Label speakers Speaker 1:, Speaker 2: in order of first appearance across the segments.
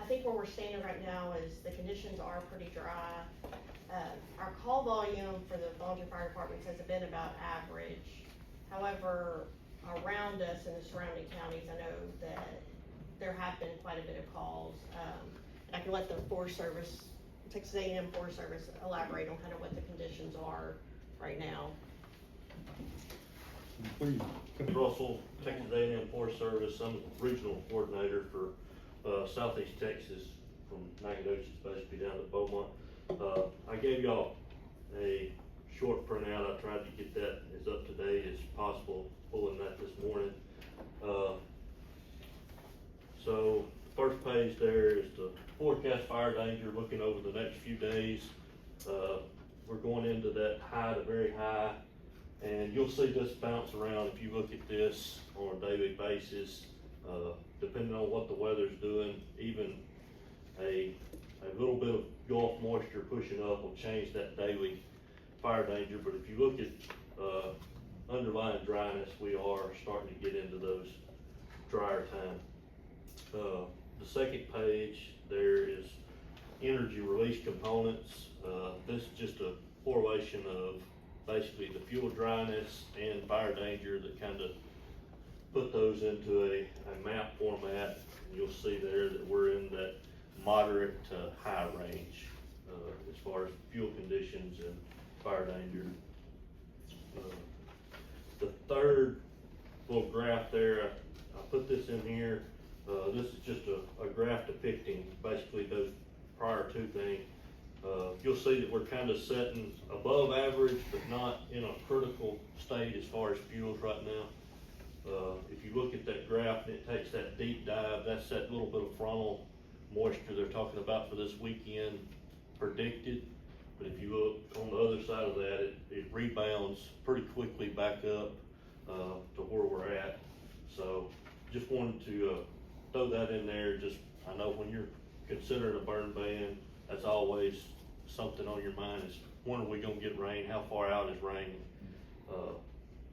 Speaker 1: think where we're standing right now is the conditions are pretty dry. Our call volume for the volunteer fire departments has been about average. However, around us in the surrounding counties, I know that there have been quite a bit of calls. I can let the Forest Service, Texas A&M Forest Service, elaborate on kind of what the conditions are right now.
Speaker 2: Please. Russell, Texas A&M Forest Service. I'm the regional coordinator for Southeast Texas, from Nacogdoches basically down to Beaumont. I gave y'all a short printout. I tried to get that as up to date as possible, pulling that this morning. So the first page there is the forecast fire danger looking over the next few days. We're going into that high to very high, and you'll see this bounce around if you look at this on a daily basis. Depending on what the weather's doing, even a little bit of Gulf moisture pushing up will change that daily fire danger. But if you look at underlying dryness, we are starting to get into those drier times. The second page there is energy release components. This is just a correlation of basically the fuel dryness and fire danger that kind of put those into a map format. And you'll see there that we're in that moderate to high range as far as fuel conditions and fire danger. The third little graph there, I put this in here. This is just a graph depicting basically those prior two things. You'll see that we're kind of setting above average, but not in a critical state as far as fuels right now. If you look at that graph and it takes that deep dive, that's that little bit of frontal moisture they're talking about for this weekend predicted. But if you look on the other side of that, it rebounds pretty quickly back up to where we're at. So just wanted to throw that in there. Just, I know when you're considering a burn ban, that's always something on your mind is, when are we gonna get rain? How far out is rain?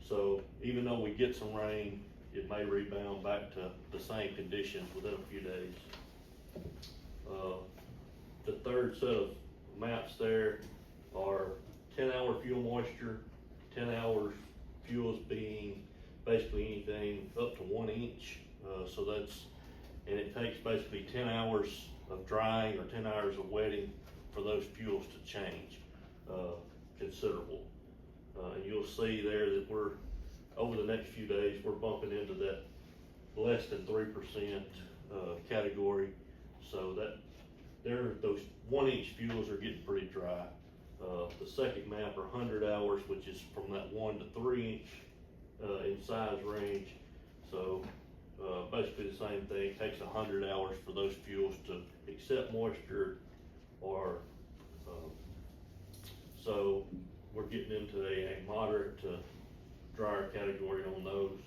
Speaker 2: So even though we get some rain, it may rebound back to the same conditions within a few days. The third set of maps there are 10-hour fuel moisture. 10 hours fuels being basically anything up to 1 inch. So that's, and it takes basically 10 hours of drying or 10 hours of wetting for those fuels to change considerable. And you'll see there that we're, over the next few days, we're bumping into that less than 3% category. So that those 1 inch fuels are getting pretty dry. The second map are 100 hours, which is from that 1 to 3 inch in size range. So basically the same thing. It takes 100 hours for those fuels to accept moisture, or so we're getting into a moderate to drier category on those.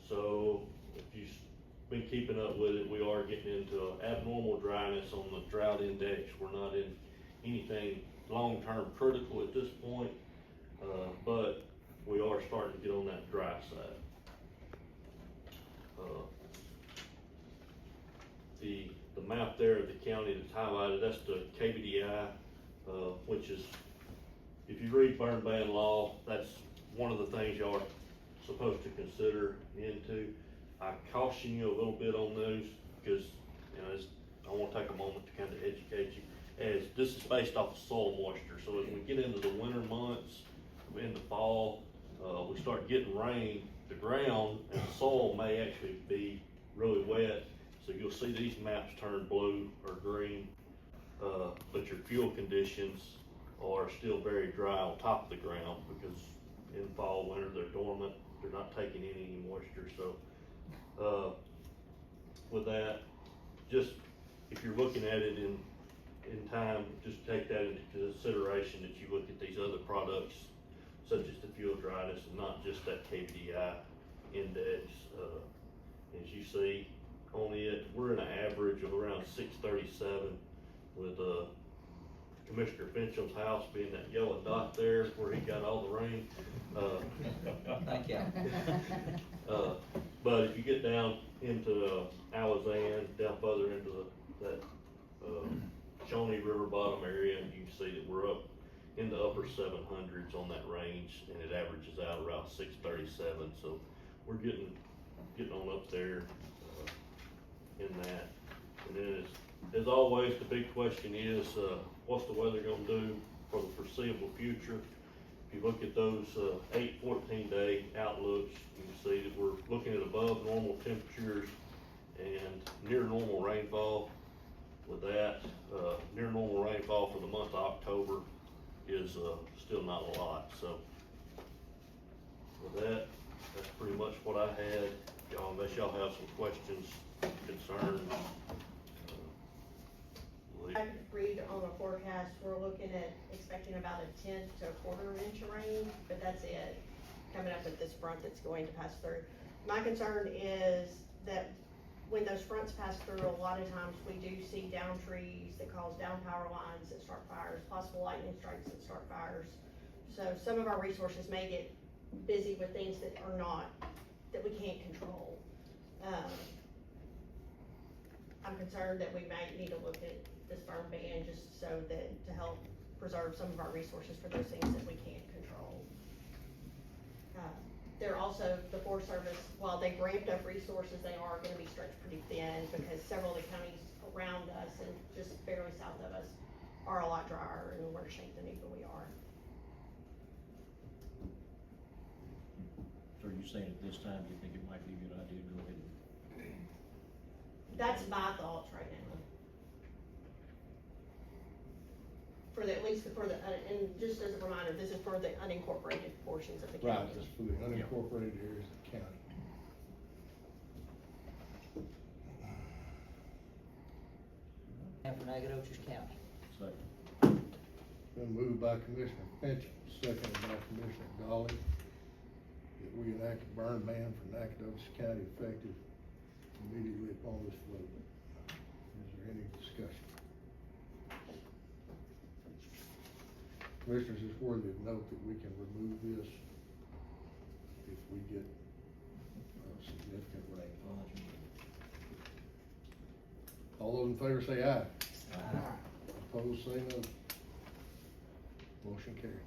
Speaker 2: So if you've been keeping up with it, we are getting into abnormal dryness on the drought index. We're not in anything long-term critical at this point, but we are starting to get on that dry side. The map there of the county that's highlighted, that's the KBDI, which is, if you read burn ban law, that's one of the things y'all are supposed to consider into. I caution you a little bit on those because, you know, I want to take a moment to kind of educate you, as this is based off of soil moisture. So as we get into the winter months, in the fall, we start getting rain, the ground and the soil may actually be really wet. So you'll see these maps turn blue or green, but your fuel conditions are still very dry on top of the ground, because in fall, winter, they're dormant. They're not taking in any moisture. So with that, just if you're looking at it in time, just take that into consideration that you look at these other products such as the fuel dryness and not just that KBDI index. As you see on it, we're in an average of around 637, with Commissioner Fincham's house being that yellow dot there where he got all the rain.
Speaker 3: Thank you.
Speaker 2: But if you get down into about 637, so we're getting on up there, in that. And then as always, the big question is, what's the weather gonna do for the foreseeable future? If you look at those, 8, 14-day outlooks, you can see that we're looking at above normal temperatures and near normal rainfall. With that, near normal rainfall for the month of October is, still not a lot, so. With that, that's pretty much what I had. Y'all, unless y'all have some questions, concerns.
Speaker 1: I could read on the forecast, we're looking at expecting about a 1/10 to a 1/4 inch of rain, but that's it, coming up with this front that's going to pass through. My concern is that when those fronts pass through, a lot of times we do see down trees that cause down power lines that start fires, possible lightning strikes that start fires. So some of our resources may get busy with things that are not, that we can't control. I'm concerned that we might need to look at this burn ban just so that, to help preserve some of our resources for those things that we can't control. They're also, the Forest Service, while they've ramped up resources, they are gonna be stretched pretty thin because several of the counties around us and just barely south of us are a lot drier and in worse shape than even we are.
Speaker 3: So are you saying at this time, you think it might be a good idea to go ahead and?
Speaker 1: That's my thoughts right now. For the, at least for the, and just as a reminder, this is for the unincorporated portions of the county.
Speaker 4: Right, just for the unincorporated areas of the county.
Speaker 5: And for Nacogdoches County.
Speaker 3: Second.
Speaker 4: Been moved by Commissioner Finch, seconded by Commissioner Gawley, that we enact a burn ban for Nacogdoches County effective immediately upon this vote. Is there any discussion? Commissioners, it's worthy of note that we can remove this if we get significant rainfall. All those in favor say aye. Opposed, say no. Motion carried.